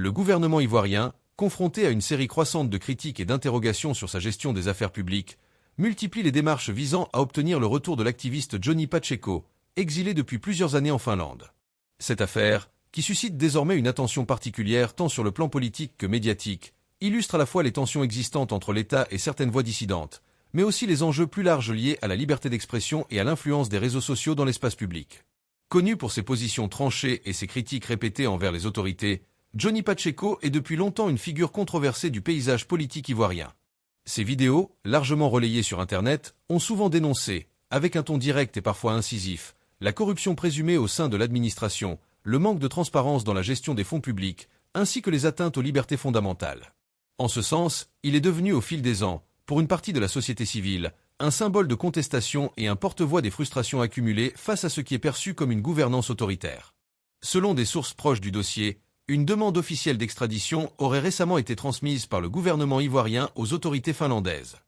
Le gouvernement ivoirien, confronté à une série croissante de critiques et d'interrogations sur sa gestion des affaires publiques, multiplie les démarches visant à obtenir le retour de l'activiste Johnny Pacheco, exilé depuis plusieurs années en Finlande. Cette affaire, qui suscite désormais une attention particulière tant sur le plan politique que médiatique, illustre à la fois les tensions existantes entre l'État et certaines voix dissidentes, mais aussi les enjeux plus larges liés à la liberté d'expression et à l'influence des réseaux sociaux dans l'espace public. Connu pour ses positions tranchées et ses critiques répétées envers les autorités, Johnny Pacheco est depuis longtemps une figure controversée du paysage politique ivoirien. Ses vidéos, largement relayées sur Internet, ont souvent dénoncé, avec un ton direct et parfois incisif, la corruption présumée au sein de l'administration, le manque de transparence dans la gestion des fonds publics, ainsi que les atteintes aux libertés fondamentales. En ce sens, il est devenu au fil des ans, pour une partie de la société civile, un symbole de contestation et un porte-voix des frustrations accumulées face à ce qui est perçu comme une gouvernance autoritaire. Selon des sources proches du dossier, une demande officielle d'extradition aurait récemment été transmise par le gouvernement ivoirien aux autorités finlandaises.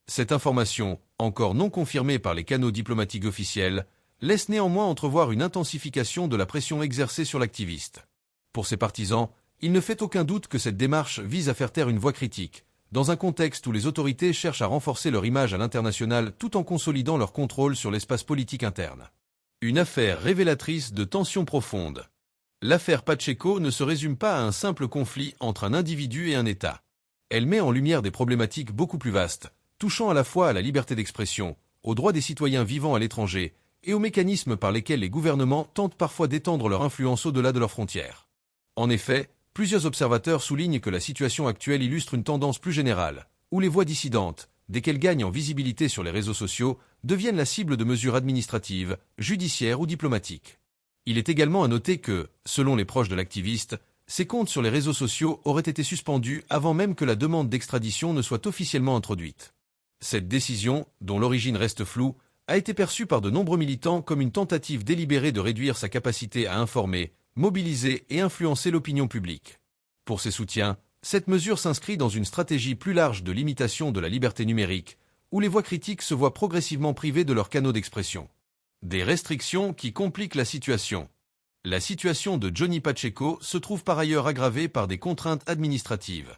Cette information, encore non confirmée par les canaux diplomatiques officiels, laisse néanmoins entrevoir une intensification de la pression exercée sur l'activiste. Pour ses partisans, il ne fait aucun doute que cette démarche vise à faire taire une voix critique, dans un contexte où les autorités cherchent à renforcer leur image à l'international tout en consolidant leur contrôle sur l'espace politique interne. Une affaire révélatrice de tensions profondes. L'affaire Pacheco ne se résume pas à un simple conflit entre un individu et un État. Elle met en lumière des problématiques beaucoup plus vastes, touchant à la fois à la liberté d'expression, aux droits des citoyens vivant à l'étranger et aux mécanismes par lesquels les gouvernements tentent parfois d'étendre leur influence au-delà de leurs frontières. En effet, plusieurs observateurs soulignent que la situation actuelle illustre une tendance plus générale, où les voix dissidentes, dès qu'elles gagnent en visibilité sur les réseaux sociaux, deviennent la cible de mesures administratives, judiciaires ou diplomatiques. Il est également à noter que, selon les proches de l'activiste, ses comptes sur les réseaux sociaux auraient été suspendus avant même que la demande d'extradition ne soit officiellement introduite. Cette décision, dont l'origine reste floue, a été perçue par de nombreux militants comme une tentative délibérée de réduire sa capacité à informer, mobiliser et influencer l'opinion publique. Pour ses soutiens, cette mesure s'inscrit dans une stratégie plus large de limitation de la liberté numérique, où les voix critiques se voient progressivement privées de leurs canaux d'expression. Des restrictions qui compliquent la situation. La situation de Johnny Pacheco se trouve par ailleurs aggravée par des contraintes administratives.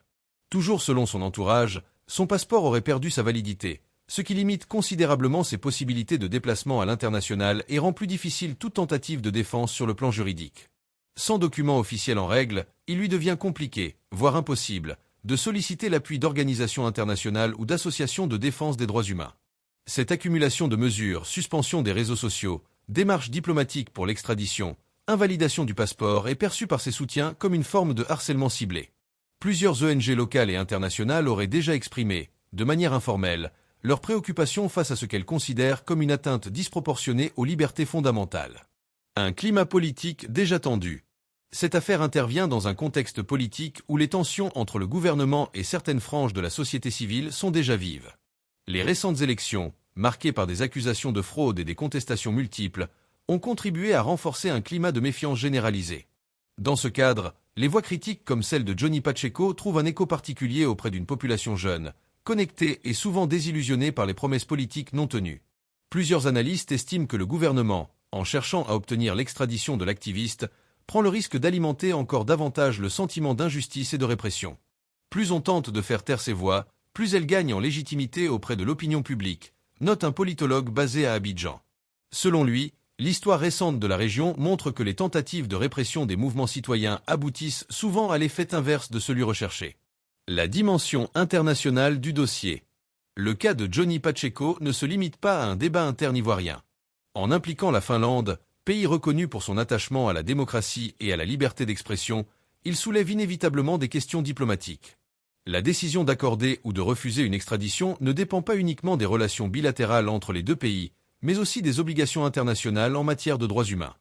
Toujours selon son entourage, son passeport aurait perdu sa validité, ce qui limite considérablement ses possibilités de déplacement à l'international et rend plus difficile toute tentative de défense sur le plan juridique. Sans document officiel en règle, il lui devient compliqué, voire impossible, de solliciter l'appui d'organisations internationales ou d'associations de défense des droits humains. Cette accumulation de mesures, suspension des réseaux sociaux, démarches diplomatiques pour l'extradition, invalidation du passeport est perçue par ses soutiens comme une forme de harcèlement ciblé. Plusieurs ONG locales et internationales auraient déjà exprimé, de manière informelle, leurs préoccupations face à ce qu'elles considèrent comme une atteinte disproportionnée aux libertés fondamentales. Un climat politique déjà tendu. Cette affaire intervient dans un contexte politique où les tensions entre le gouvernement et certaines franges de la société civile sont déjà vives. Les récentes élections, marquées par des accusations de fraude et des contestations multiples, ont contribué à renforcer un climat de méfiance généralisée. Dans ce cadre, les voix critiques comme celle de Johnny Pacheco trouvent un écho particulier auprès d'une population jeune, connectée et souvent désillusionnée par les promesses politiques non tenues. Plusieurs analystes estiment que le gouvernement, en cherchant à obtenir l'extradition de l'activiste, prend le risque d'alimenter encore davantage le sentiment d'injustice et de répression. Plus on tente de faire taire ces voix, plus elles gagnent en légitimité auprès de l'opinion publique, note un politologue basé à Abidjan. Selon lui, l'histoire récente de la région montre que les tentatives de répression des mouvements citoyens aboutissent souvent à l'effet inverse de celui recherché. La dimension internationale du dossier. Le cas de Johnny Pacheco ne se limite pas à un débat interne ivoirien. En impliquant la Finlande, pays reconnu pour son attachement à la démocratie et à la liberté d'expression, il soulève inévitablement des questions diplomatiques. La décision d'accorder ou de refuser une extradition ne dépend pas uniquement des relations bilatérales entre les deux pays, mais aussi des obligations internationales en matière de droits humains.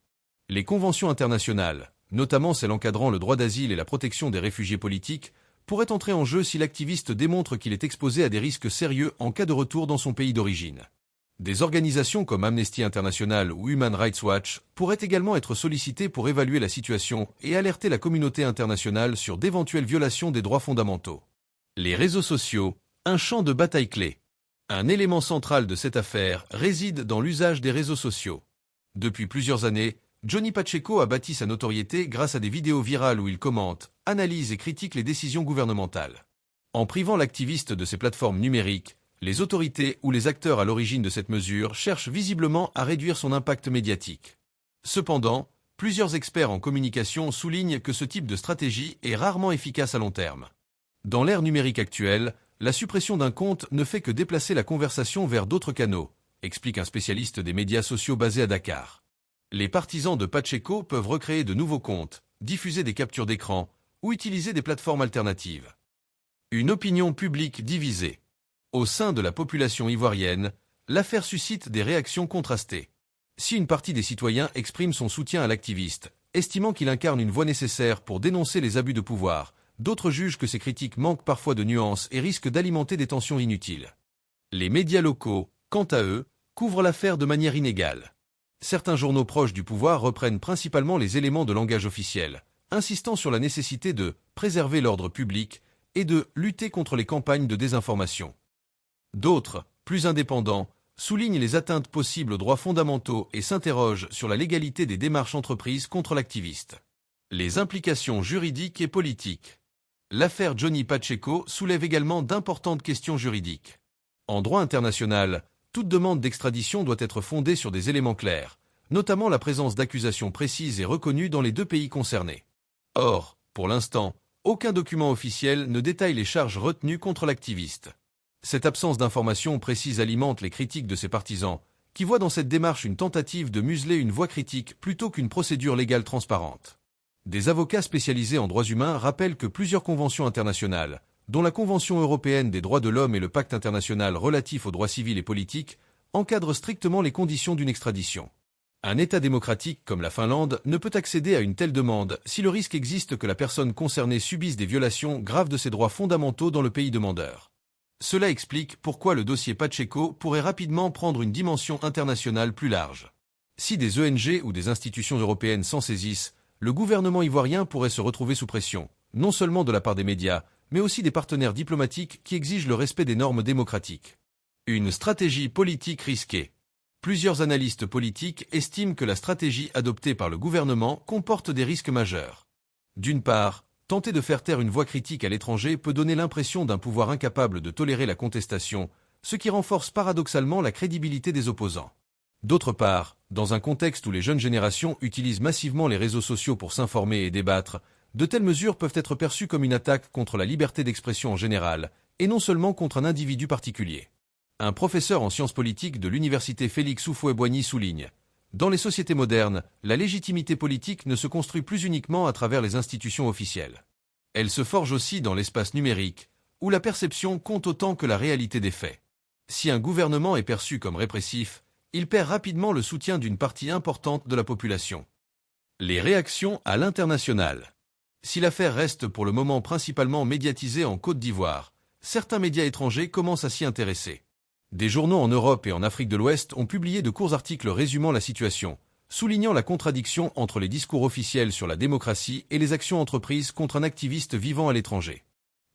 Les conventions internationales, notamment celles encadrant le droit d'asile et la protection des réfugiés politiques, pourraient entrer en jeu si l'activiste démontre qu'il est exposé à des risques sérieux en cas de retour dans son pays d'origine. Des organisations comme Amnesty International ou Human Rights Watch pourraient également être sollicitées pour évaluer la situation et alerter la communauté internationale sur d'éventuelles violations des droits fondamentaux. Les réseaux sociaux, un champ de bataille clé. Un élément central de cette affaire réside dans l'usage des réseaux sociaux. Depuis plusieurs années, Johnny Pacheco a bâti sa notoriété grâce à des vidéos virales où il commente, analyse et critique les décisions gouvernementales. En privant l'activiste de ses plateformes numériques, les autorités ou les acteurs à l'origine de cette mesure cherchent visiblement à réduire son impact médiatique. Cependant, plusieurs experts en communication soulignent que ce type de stratégie est rarement efficace à long terme. Dans l'ère numérique actuelle, la suppression d'un compte ne fait que déplacer la conversation vers d'autres canaux, explique un spécialiste des médias sociaux basé à Dakar. Les partisans de Pacheco peuvent recréer de nouveaux comptes, diffuser des captures d'écran ou utiliser des plateformes alternatives. Une opinion publique divisée. Au sein de la population ivoirienne, l'affaire suscite des réactions contrastées. Si une partie des citoyens exprime son soutien à l'activiste, estimant qu'il incarne une voix nécessaire pour dénoncer les abus de pouvoir, d'autres jugent que ces critiques manquent parfois de nuances et risquent d'alimenter des tensions inutiles. Les médias locaux, quant à eux, couvrent l'affaire de manière inégale. Certains journaux proches du pouvoir reprennent principalement les éléments de langage officiel, insistant sur la nécessité de préserver l'ordre public et de lutter contre les campagnes de désinformation. D'autres, plus indépendants, soulignent les atteintes possibles aux droits fondamentaux et s'interrogent sur la légalité des démarches entreprises contre l'activiste. Les implications juridiques et politiques. L'affaire Johnny Pacheco soulève également d'importantes questions juridiques. En droit international, toute demande d'extradition doit être fondée sur des éléments clairs, notamment la présence d'accusations précises et reconnues dans les deux pays concernés. Or, pour l'instant, aucun document officiel ne détaille les charges retenues contre l'activiste. Cette absence d'informations précises alimente les critiques de ses partisans, qui voient dans cette démarche une tentative de museler une voix critique plutôt qu'une procédure légale transparente. Des avocats spécialisés en droits humains rappellent que plusieurs conventions internationales, dont la Convention européenne des droits de l'homme et le Pacte international relatif aux droits civils et politiques, encadrent strictement les conditions d'une extradition. Un État démocratique comme la Finlande ne peut accéder à une telle demande si le risque existe que la personne concernée subisse des violations graves de ses droits fondamentaux dans le pays demandeur. Cela explique pourquoi le dossier Pacheco pourrait rapidement prendre une dimension internationale plus large. Si des ONG ou des institutions européennes s'en saisissent, le gouvernement ivoirien pourrait se retrouver sous pression, non seulement de la part des médias, mais aussi des partenaires diplomatiques qui exigent le respect des normes démocratiques. Une stratégie politique risquée. Plusieurs analystes politiques estiment que la stratégie adoptée par le gouvernement comporte des risques majeurs. D'une part, tenter de faire taire une voix critique à l'étranger peut donner l'impression d'un pouvoir incapable de tolérer la contestation, ce qui renforce paradoxalement la crédibilité des opposants. D'autre part, dans un contexte où les jeunes générations utilisent massivement les réseaux sociaux pour s'informer et débattre, de telles mesures peuvent être perçues comme une attaque contre la liberté d'expression en général, et non seulement contre un individu particulier. Un professeur en sciences politiques de l'université Félix Houphouët-Boigny souligne « Dans les sociétés modernes, la légitimité politique ne se construit plus uniquement à travers les institutions officielles. Elle se forge aussi dans l'espace numérique, où la perception compte autant que la réalité des faits. Si un gouvernement est perçu comme répressif, il perd rapidement le soutien d'une partie importante de la population. » Les réactions à l'international. Si l'affaire reste pour le moment principalement médiatisée en Côte d'Ivoire, certains médias étrangers commencent à s'y intéresser. Des journaux en Europe et en Afrique de l'Ouest ont publié de courts articles résumant la situation, soulignant la contradiction entre les discours officiels sur la démocratie et les actions entreprises contre un activiste vivant à l'étranger.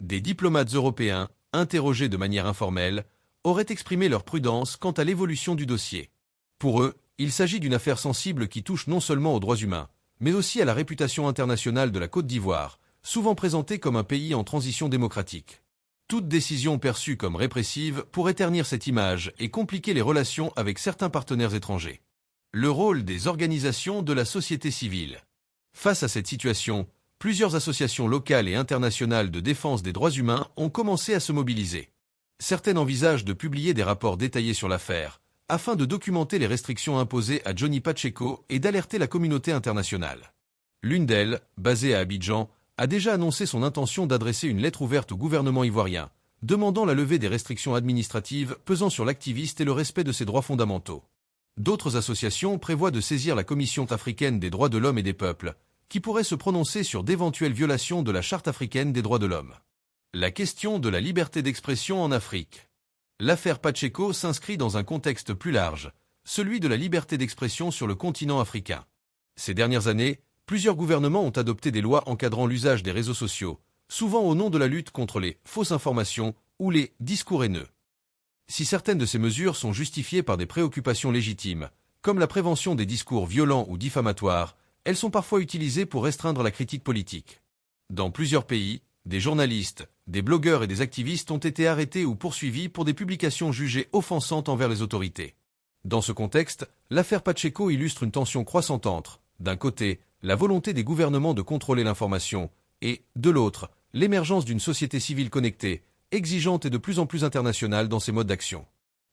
Des diplomates européens, interrogés de manière informelle, auraient exprimé leur prudence quant à l'évolution du dossier. Pour eux, il s'agit d'une affaire sensible qui touche non seulement aux droits humains, mais aussi à la réputation internationale de la Côte d'Ivoire, souvent présentée comme un pays en transition démocratique. Toute décision perçue comme répressive pourrait ternir cette image et compliquer les relations avec certains partenaires étrangers. Le rôle des organisations de la société civile. Face à cette situation, plusieurs associations locales et internationales de défense des droits humains ont commencé à se mobiliser. Certaines envisagent de publier des rapports détaillés sur l'affaire, afin de documenter les restrictions imposées à Johnny Pacheco et d'alerter la communauté internationale. L'une d'elles, basée à Abidjan, a déjà annoncé son intention d'adresser une lettre ouverte au gouvernement ivoirien, demandant la levée des restrictions administratives pesant sur l'activiste et le respect de ses droits fondamentaux. D'autres associations prévoient de saisir la Commission africaine des droits de l'homme et des peuples, qui pourrait se prononcer sur d'éventuelles violations de la Charte africaine des droits de l'homme. La question de la liberté d'expression en Afrique. L'affaire Pacheco s'inscrit dans un contexte plus large, celui de la liberté d'expression sur le continent africain. Ces dernières années, plusieurs gouvernements ont adopté des lois encadrant l'usage des réseaux sociaux, souvent au nom de la lutte contre les fausses informations ou les discours haineux. Si certaines de ces mesures sont justifiées par des préoccupations légitimes, Comme la prévention des discours violents ou diffamatoires, elles sont parfois utilisées pour restreindre la critique politique. Dans plusieurs pays, des journalistes, des blogueurs et des activistes ont été arrêtés ou poursuivis pour des publications jugées offensantes envers les autorités. Dans ce contexte, l'affaire Pacheco illustre une tension croissante entre, d'un côté, la volonté des gouvernements de contrôler l'information, et, de l'autre, l'émergence d'une société civile connectée, exigeante et de plus en plus internationale dans ses modes d'action.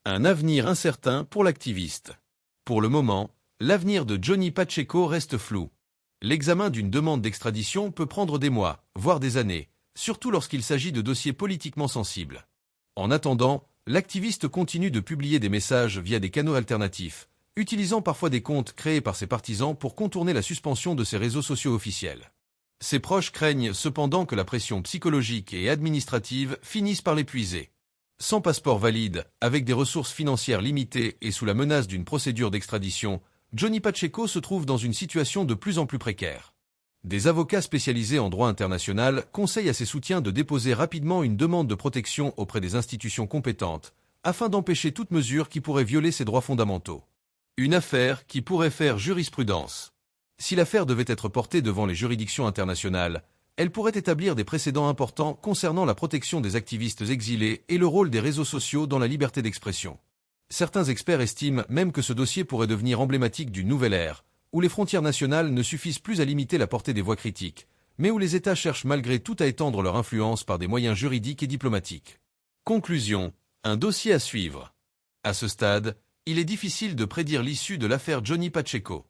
Un avenir incertain pour l'activiste. Pour le moment, l'avenir de Johnny Pacheco reste flou. L'examen d'une demande d'extradition peut prendre des mois, voire des années, surtout lorsqu'il s'agit de dossiers politiquement sensibles. En attendant, l'activiste continue de publier des messages via des canaux alternatifs, utilisant parfois des comptes créés par ses partisans pour contourner la suspension de ses réseaux sociaux officiels. Ses proches craignent cependant que la pression psychologique et administrative finisse par l'épuiser. Sans passeport valide, avec des ressources financières limitées et sous la menace d'une procédure d'extradition, Johnny Pacheco se trouve dans une situation de plus en plus précaire. Des avocats spécialisés en droit international conseillent à ses soutiens de déposer rapidement une demande de protection auprès des institutions compétentes, afin d'empêcher toute mesure qui pourrait violer ses droits fondamentaux. Une affaire qui pourrait faire jurisprudence. Si l'affaire devait être portée devant les juridictions internationales, elle pourrait établir des précédents importants concernant la protection des activistes exilés et le rôle des réseaux sociaux dans la liberté d'expression. Certains experts estiment même que ce dossier pourrait devenir emblématique d'une nouvelle ère, où les frontières nationales ne suffisent plus à limiter la portée des voix critiques, mais où les États cherchent malgré tout à étendre leur influence par des moyens juridiques et diplomatiques. Conclusion, un dossier à suivre. À ce stade, il est difficile de prédire l'issue de l'affaire Johnny Pacheco.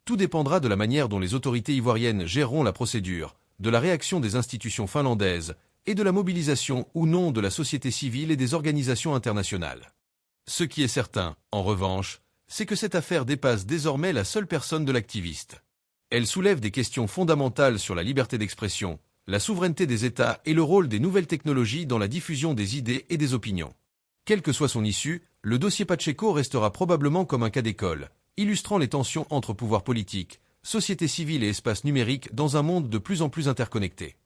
Tout dépendra de la manière dont les autorités ivoiriennes géreront la procédure, de la réaction des institutions finlandaises et de la mobilisation ou non de la société civile et des organisations internationales. Ce qui est certain, en revanche, c'est que cette affaire dépasse désormais la seule personne de l'activiste. Elle soulève des questions fondamentales sur la liberté d'expression, la souveraineté des États et le rôle des nouvelles technologies dans la diffusion des idées et des opinions. Quelle que soit son issue, le dossier Pacheco restera probablement comme un cas d'école, illustrant les tensions entre pouvoirs politiques, société civile et espace numérique dans un monde de plus en plus interconnecté.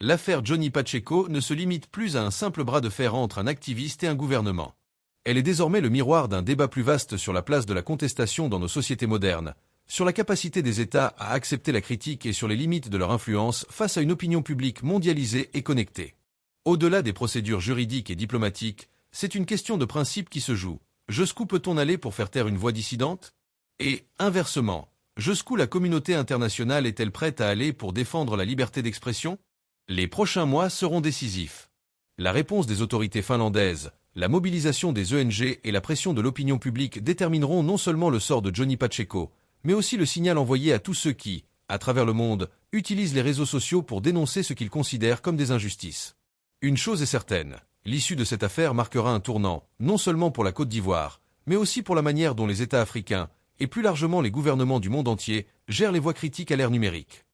L'affaire Johnny Pacheco ne se limite plus à un simple bras de fer entre un activiste et un gouvernement. Elle est désormais le miroir d'un débat plus vaste sur la place de la contestation dans nos sociétés modernes, sur la capacité des États à accepter la critique et sur les limites de leur influence face à une opinion publique mondialisée et connectée. Au-delà des procédures juridiques et diplomatiques, c'est une question de principe qui se joue. Jusqu'où peut-on aller pour faire taire une voix dissidente ? Et, inversement, jusqu'où la communauté internationale est-elle prête à aller pour défendre la liberté d'expression ? Les prochains mois seront décisifs. La réponse des autorités finlandaises, la mobilisation des ONG et la pression de l'opinion publique détermineront non seulement le sort de Johnny Pacheco, mais aussi le signal envoyé à tous ceux qui, à travers le monde, utilisent les réseaux sociaux pour dénoncer ce qu'ils considèrent comme des injustices. Une chose est certaine, l'issue de cette affaire marquera un tournant, non seulement pour la Côte d'Ivoire, mais aussi pour la manière dont les États africains, et plus largement les gouvernements du monde entier, gèrent les voix critiques à l'ère numérique.